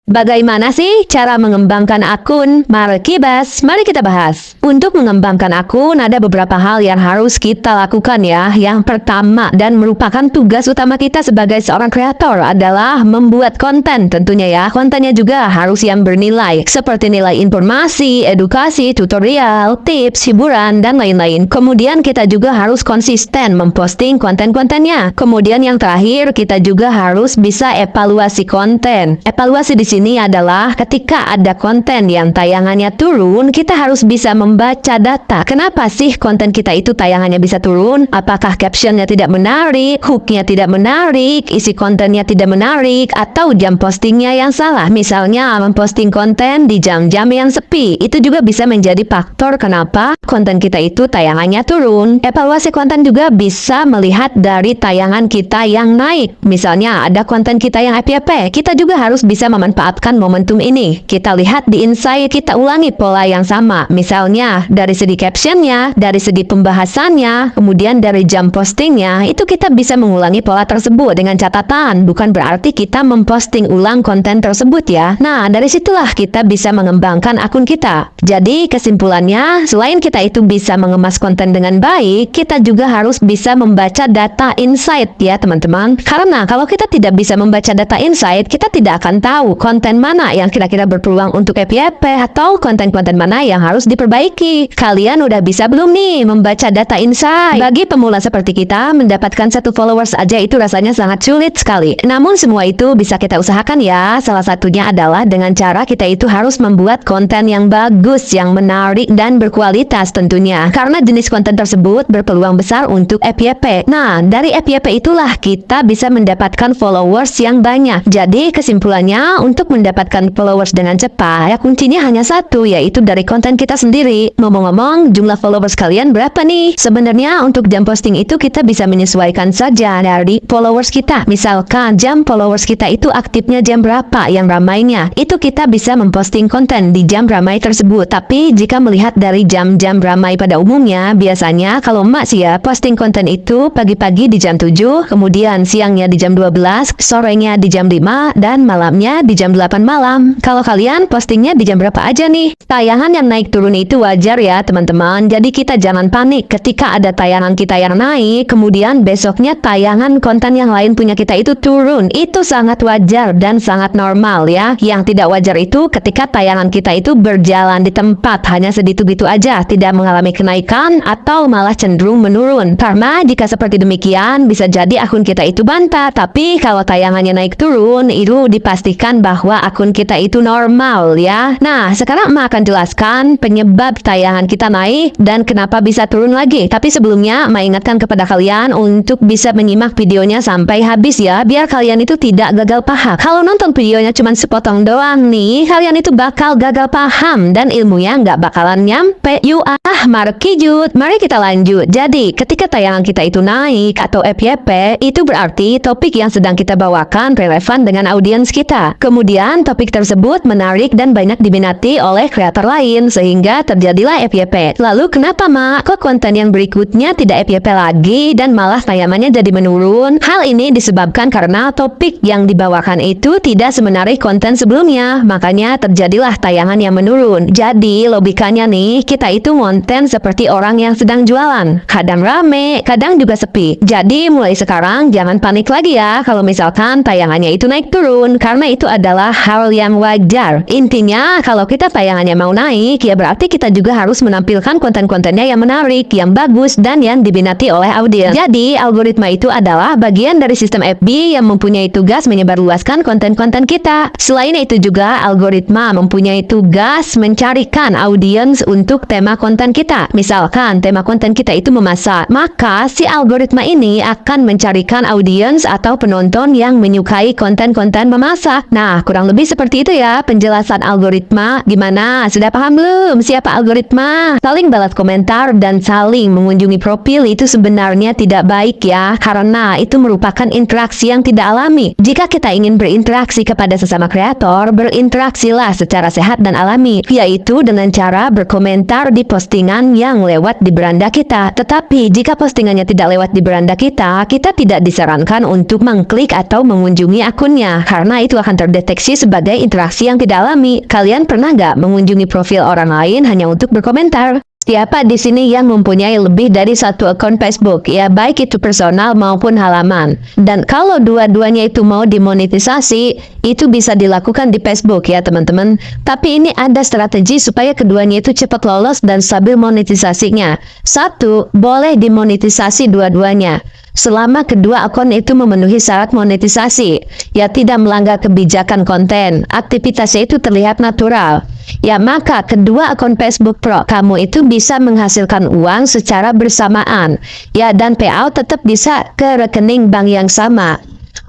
Bagaimana sih cara mengembangkan akun Markibas? Mari kita bahas. Untuk mengembangkan akun ada beberapa hal yang harus kita lakukan ya. Yang pertama dan merupakan tugas utama kita sebagai seorang kreator adalah membuat konten tentunya ya. Kontennya juga harus yang bernilai seperti nilai informasi, edukasi, tutorial, tips, hiburan, dan lain-lain. Kemudian kita juga harus konsisten memposting konten-kontennya. Kemudian yang terakhir kita juga harus bisa evaluasi konten. Evaluasi di sini adalah ketika ada konten yang tayangannya turun, kita harus bisa membaca data. Kenapa sih konten kita itu tayangannya bisa turun? Apakah captionnya tidak menarik, hooknya tidak menarik, isi kontennya tidak menarik, atau jam postingnya yang salah? Misalnya memposting konten di jam-jam yang sepi, itu juga bisa menjadi faktor kenapa konten kita itu tayangannya turun. Evaluasi konten juga bisa melihat dari tayangan kita yang naik. Misalnya ada konten kita yang FYP, kita juga harus bisa memanfaatkan momentum ini. Kita lihat di insight, kita ulangi pola yang sama. Misalnya dari segi captionnya, dari segi pembahasannya, kemudian dari jam postingnya, itu kita bisa mengulangi pola tersebut dengan catatan. Bukan berarti kita memposting ulang konten tersebut ya. Nah, dari situlah kita bisa mengembangkan akun kita. Jadi kesimpulannya, selain kita itu bisa mengemas konten dengan baik, kita juga harus bisa membaca data insight ya teman-teman. Karena kalau kita tidak bisa membaca data insight, kita tidak akan tahu konten mana yang kira-kira berpeluang untuk FYP atau konten-konten mana yang harus diperbaiki. Kalian udah bisa belum nih membaca data insight? Bagi pemula seperti kita, mendapatkan 1 followers aja itu rasanya sangat sulit sekali. Namun semua itu bisa kita usahakan ya. Salah satunya adalah dengan cara kita itu harus membuat konten yang bagus, yang menarik dan berkualitas tentunya. Karena jenis konten tersebut berpeluang besar untuk FYP. Nah, dari FYP itulah kita bisa mendapatkan followers yang banyak. Jadi kesimpulannya, untuk mendapatkan followers dengan cepat, ya kuncinya hanya satu, yaitu dari konten kita sendiri. Ngomong-ngomong, jumlah followers kalian berapa nih? Sebenarnya untuk jam posting itu kita bisa menyesuaikan saja dari followers kita. Misalkan jam followers kita itu aktifnya jam berapa yang ramainya, itu kita bisa memposting konten di jam ramai tersebut. Tapi jika melihat dari jam-jam ramai pada umumnya, biasanya kalau emak sih ya, posting konten itu pagi-pagi di jam 7, kemudian siangnya di jam 12, sorenya di jam 5, dan malamnya di jam 8 malam. Kalau kalian postingnya di jam berapa aja nih? Tayangan yang naik turun itu wajar ya teman-teman. Jadi kita jangan panik ketika ada tayangan kita yang naik, kemudian besoknya tayangan konten yang lain punya kita itu turun. Itu sangat wajar dan sangat normal ya. Yang tidak wajar itu ketika tayangan kita itu berjalan di tempat, hanya segitu-gitu aja, tidak mengalami kenaikan atau malah cenderung menurun. Karena jika seperti demikian, bisa jadi akun kita itu bantah. Tapi kalau tayangannya naik turun, itu dipastikan bahwa akun kita itu normal ya. Nah, sekarang Emak akan jelaskan penyebab tayangan kita naik dan kenapa bisa turun lagi. Tapi sebelumnya, Emak ingatkan kepada kalian untuk bisa menyimak videonya sampai habis ya, biar kalian itu tidak gagal paham. Kalau nonton videonya cuma sepotong doang nih, kalian itu bakal gagal paham dan ilmunya nggak bakalan nyampe. Yuk Markijut, mari kita lanjut. Jadi, ketika tayangan kita itu naik atau FYP, itu berarti topik yang sedang kita bawakan relevan dengan audiens kita. Kemudian topik tersebut menarik dan banyak diminati oleh kreator lain sehingga terjadilah FYP. Lalu kenapa Mak? Kok konten yang berikutnya tidak FYP lagi dan malah tayangannya jadi menurun? Hal ini disebabkan karena topik yang dibawakan itu tidak semenarik konten sebelumnya. Makanya terjadilah tayangan yang menurun. Jadi logikanya nih, kita itu konten seperti orang yang sedang jualan. Kadang rame, kadang juga sepi. Jadi mulai sekarang jangan panik lagi ya kalau misalkan tayangannya itu naik turun. Karena itu adalah hal yang wajar. Intinya, kalau kita tayangannya mau naik, ya berarti kita juga harus menampilkan konten-kontennya yang menarik, yang bagus, dan yang diminati oleh audiens. Jadi, algoritma itu adalah bagian dari sistem FB yang mempunyai tugas menyebarluaskan konten-konten kita. Selain itu juga, algoritma mempunyai tugas mencarikan audiens untuk tema konten kita. Misalkan, tema konten kita itu memasak, maka si algoritma ini akan mencarikan audiens atau penonton yang menyukai konten-konten memasak. Nah, kurang lebih seperti itu ya penjelasan algoritma. Gimana? Sudah paham belum siapa algoritma? Saling balas komentar dan saling mengunjungi profil itu sebenarnya tidak baik ya, karena itu merupakan interaksi yang tidak alami. Jika kita ingin berinteraksi kepada sesama kreator, berinteraksilah secara sehat dan alami, yaitu dengan cara berkomentar di postingan yang lewat di beranda kita. Tetapi jika postingannya tidak lewat di beranda kita, kita tidak disarankan untuk mengklik atau mengunjungi akunnya, karena itu akan terdeteksi deteksi sebagai interaksi yang tidak alami. Kalian pernah nggak mengunjungi profil orang lain hanya untuk berkomentar? Siapa di sini yang mempunyai lebih dari satu akun Facebook, ya baik itu personal maupun halaman. Dan kalau dua-duanya itu mau dimonetisasi, itu bisa dilakukan di Facebook ya teman-teman. Tapi ini ada strategi supaya keduanya itu cepat lolos dan stabil monetisasinya. Satu, boleh dimonetisasi dua-duanya. Selama kedua akun itu memenuhi syarat monetisasi, ya tidak melanggar kebijakan konten, aktivitasnya itu terlihat natural. Ya maka kedua akun Facebook Pro kamu itu bisa menghasilkan uang secara bersamaan. Ya dan payout tetap bisa ke rekening bank yang sama.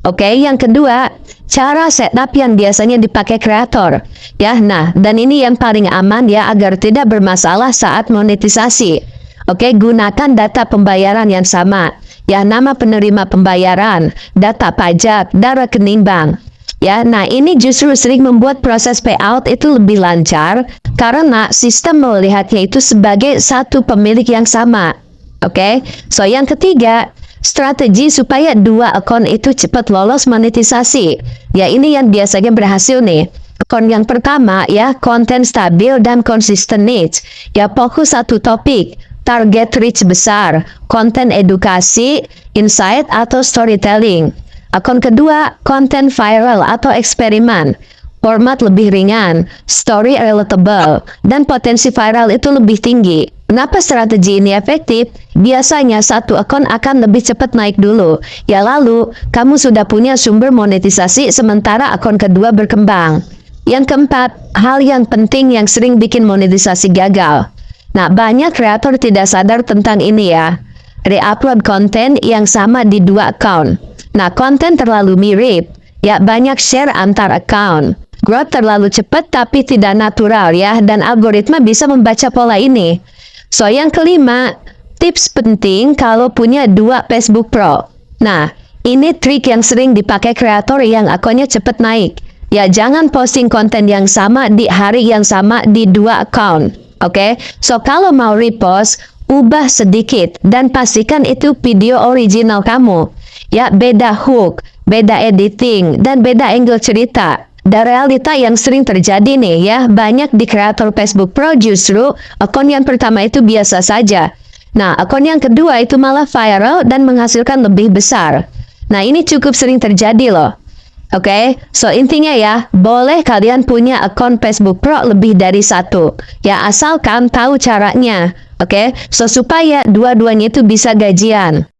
Oke, yang kedua, cara setup yang biasanya dipakai kreator. Ya, nah, dan ini yang paling aman ya agar tidak bermasalah saat monetisasi. Oke, gunakan data pembayaran yang sama. Ya, nama penerima pembayaran, data pajak, dan rekening bank. Ya, nah ini justru sering membuat proses payout itu lebih lancar karena sistem melihatnya itu sebagai satu pemilik yang sama. Oke, so yang ketiga, strategi supaya dua akun itu cepat lolos monetisasi. Ya, ini yang biasanya berhasil nih. Akun yang pertama ya, konten stabil dan konsisten niche. Ya, fokus satu topik. Target reach besar, konten edukasi, insight atau storytelling. Akun kedua, konten viral atau eksperimen. Format lebih ringan, story relatable, dan potensi viral itu lebih tinggi. Kenapa strategi ini efektif? Biasanya satu akun akan lebih cepat naik dulu. Ya lalu, kamu sudah punya sumber monetisasi sementara akun kedua berkembang. Yang keempat, hal yang penting yang sering bikin monetisasi gagal. Nah, banyak kreator tidak sadar tentang ini ya. Re-upload konten yang sama di dua account. Nah, konten terlalu mirip. Ya, banyak share antar account. Growth terlalu cepat tapi tidak natural ya. Dan algoritma bisa membaca pola ini. So, yang kelima, tips penting kalau punya dua Facebook Pro. Nah, ini trik yang sering dipakai kreator yang akunnya cepat naik. Ya, jangan posting konten yang sama di hari yang sama di dua account. Oke, so kalau mau repost, ubah sedikit dan pastikan itu video original kamu. Ya, beda hook, beda editing, dan beda angle cerita. Dan realita yang sering terjadi nih ya, banyak di kreator Facebook Pro justru akun yang pertama itu biasa saja. Nah, akun yang kedua itu malah viral dan menghasilkan lebih besar. Nah, ini cukup sering terjadi loh. Oke, so intinya ya, boleh kalian punya akun Facebook Pro lebih dari satu. Ya, asalkan tahu caranya. Oke, so supaya dua-duanya itu bisa gajian.